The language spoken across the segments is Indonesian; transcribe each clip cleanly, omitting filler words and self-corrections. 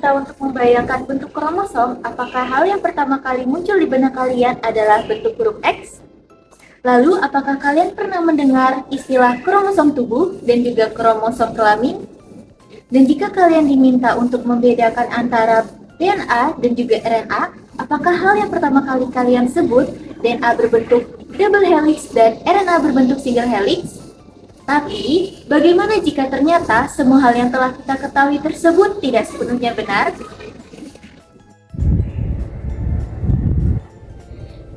diminta untuk membayangkan bentuk kromosom, apakah hal yang pertama kali muncul di benak kalian adalah bentuk huruf X? Lalu, apakah kalian pernah mendengar istilah kromosom tubuh dan juga kromosom kelamin? Dan jika kalian diminta untuk membedakan antara DNA dan juga RNA, apakah hal yang pertama kali kalian sebut DNA berbentuk double helix dan RNA berbentuk single helix? Tapi, bagaimana jika ternyata semua hal yang telah kita ketahui tersebut tidak sepenuhnya benar?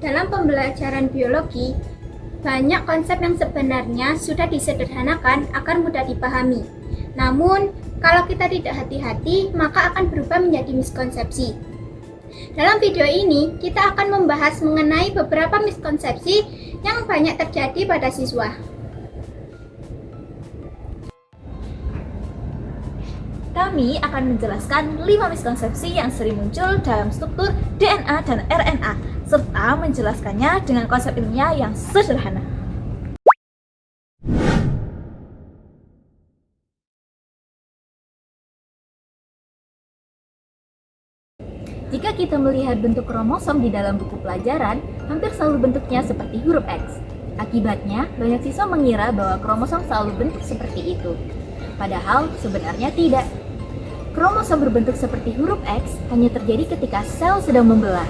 Dalam pembelajaran biologi, banyak konsep yang sebenarnya sudah disederhanakan agar mudah dipahami. Namun, kalau kita tidak hati-hati, maka akan berubah menjadi miskonsepsi. Dalam video ini, kita akan membahas mengenai beberapa miskonsepsi yang banyak terjadi pada siswa. Kami akan menjelaskan 5 miskonsepsi yang sering muncul dalam struktur DNA dan RNA, serta menjelaskannya dengan konsep ilmiah yang sederhana. Jika kita melihat bentuk kromosom di dalam buku pelajaran, hampir selalu bentuknya seperti huruf X. Akibatnya, banyak siswa mengira bahwa kromosom selalu bentuk seperti itu. Padahal, sebenarnya tidak. Kromosom berbentuk seperti huruf X hanya terjadi ketika sel sedang membelah.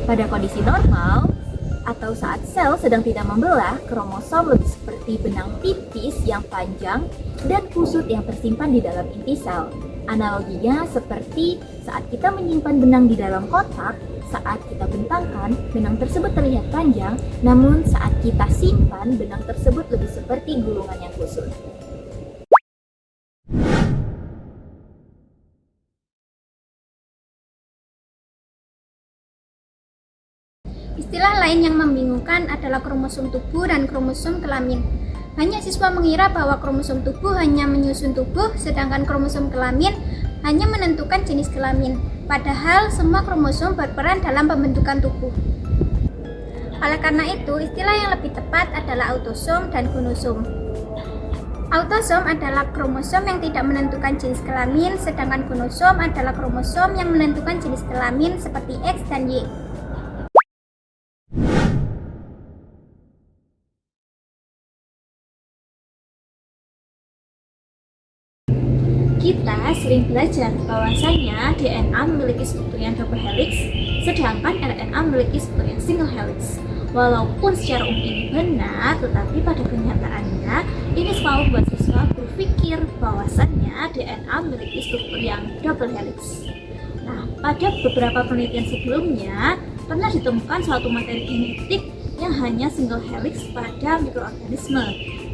Pada kondisi normal, atau saat sel sedang tidak membelah, kromosom lebih seperti benang tipis yang panjang dan kusut yang tersimpan di dalam inti sel. Analoginya seperti saat kita menyimpan benang di dalam kotak, saat kita bentangkan, benang tersebut terlihat panjang, namun saat kita simpan, benang tersebut lebih seperti gulungan yang kusut. Istilah lain yang membingungkan adalah kromosom tubuh dan kromosom kelamin. Banyak siswa mengira bahwa kromosom tubuh hanya menyusun tubuh, sedangkan kromosom kelamin hanya menentukan jenis kelamin. Padahal semua kromosom berperan dalam pembentukan tubuh. Oleh karena itu, istilah yang lebih tepat adalah autosom dan gonosom. Autosom adalah kromosom yang tidak menentukan jenis kelamin, sedangkan gonosom adalah kromosom yang menentukan jenis kelamin seperti X dan Y. Kita sering belajar bahwasanya DNA memiliki struktur yang double helix, sedangkan RNA memiliki struktur yang single helix. Walaupun secara umum ini benar, tetapi pada kenyataannya ini selalu membuat siswa berpikir bahwasanya DNA memiliki struktur yang double helix. Nah, pada beberapa penelitian sebelumnya pernah ditemukan suatu materi genetik yang hanya single helix pada mikroorganisme.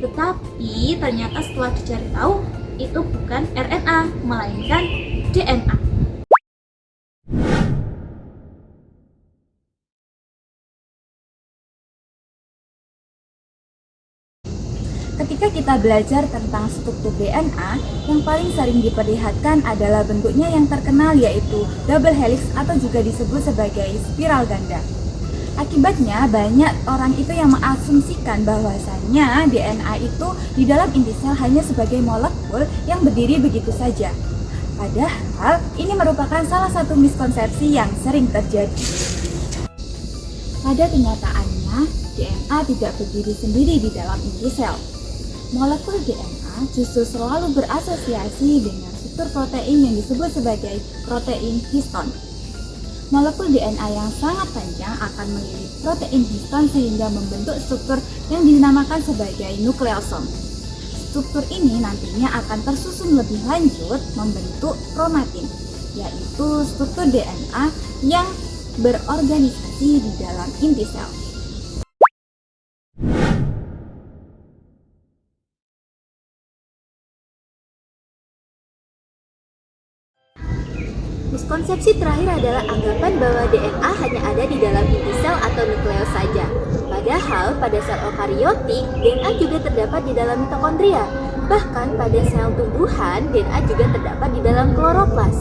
Tetapi ternyata setelah dicari tahu, itu bukan RNA, melainkan DNA. Ketika kita belajar tentang struktur DNA, yang paling sering diperlihatkan adalah bentuknya yang terkenal, yaitu double helix atau juga disebut sebagai spiral ganda. Akibatnya, banyak orang itu yang mengasumsikan bahwasannya DNA itu di dalam inti sel hanya sebagai molekul yang berdiri begitu saja. Padahal, ini merupakan salah satu miskonsepsi yang sering terjadi. Pada kenyataannya, DNA tidak berdiri sendiri di dalam inti sel. Molekul DNA justru selalu berasosiasi dengan struktur protein yang disebut sebagai protein histon. Molekul DNA yang sangat panjang akan melilit protein histon sehingga membentuk struktur yang dinamakan sebagai nukleosom. Struktur ini nantinya akan tersusun lebih lanjut membentuk kromatin, yaitu struktur DNA yang berorganisasi di dalam inti sel. Miskonsepsi terakhir adalah anggapan bahwa DNA hanya ada di dalam inti sel atau nukleus saja. Padahal pada sel eukariotik, DNA juga terdapat di dalam mitokondria. Bahkan pada sel tumbuhan, DNA juga terdapat di dalam kloroplas.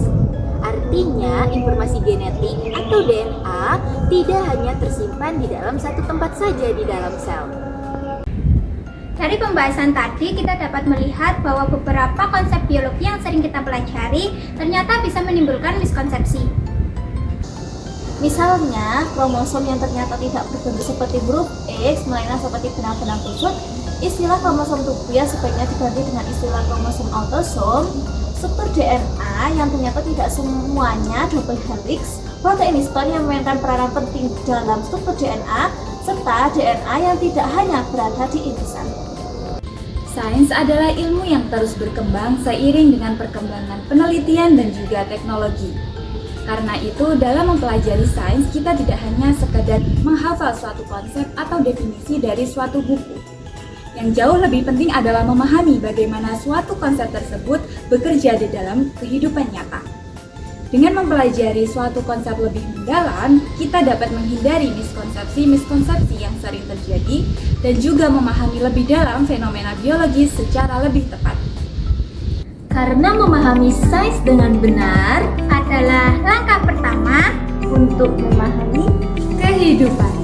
Artinya, informasi genetik atau DNA tidak hanya tersimpan di dalam satu tempat saja di dalam sel. Dari pembahasan tadi, kita dapat melihat bahwa beberapa konsep biologi yang sering kita pelajari ternyata bisa menimbulkan miskonsepsi. Misalnya, kromosom yang ternyata tidak berbentuk seperti huruf X, melainkan seperti benang-benang kusut, istilah kromosom tubuh yang sebaiknya diganti dengan istilah kromosom autosom, struktur DNA yang ternyata tidak semuanya double helix, protein histone yang memainkan peranan penting dalam struktur DNA, serta DNA yang tidak hanya berada di irisan. Sains adalah ilmu yang terus berkembang seiring dengan perkembangan penelitian dan juga teknologi. Karena itu, dalam mempelajari sains, kita tidak hanya sekadar menghafal suatu konsep atau definisi dari suatu buku. Yang jauh lebih penting adalah memahami bagaimana suatu konsep tersebut bekerja di dalam kehidupan nyata. Dengan mempelajari suatu konsep lebih mendalam, kita dapat menghindari miskonsepsi-miskonsepsi yang sering terjadi dan juga memahami lebih dalam fenomena biologis secara lebih tepat. Karena memahami sains dengan benar Adalah langkah pertama untuk memahami Kehidupan.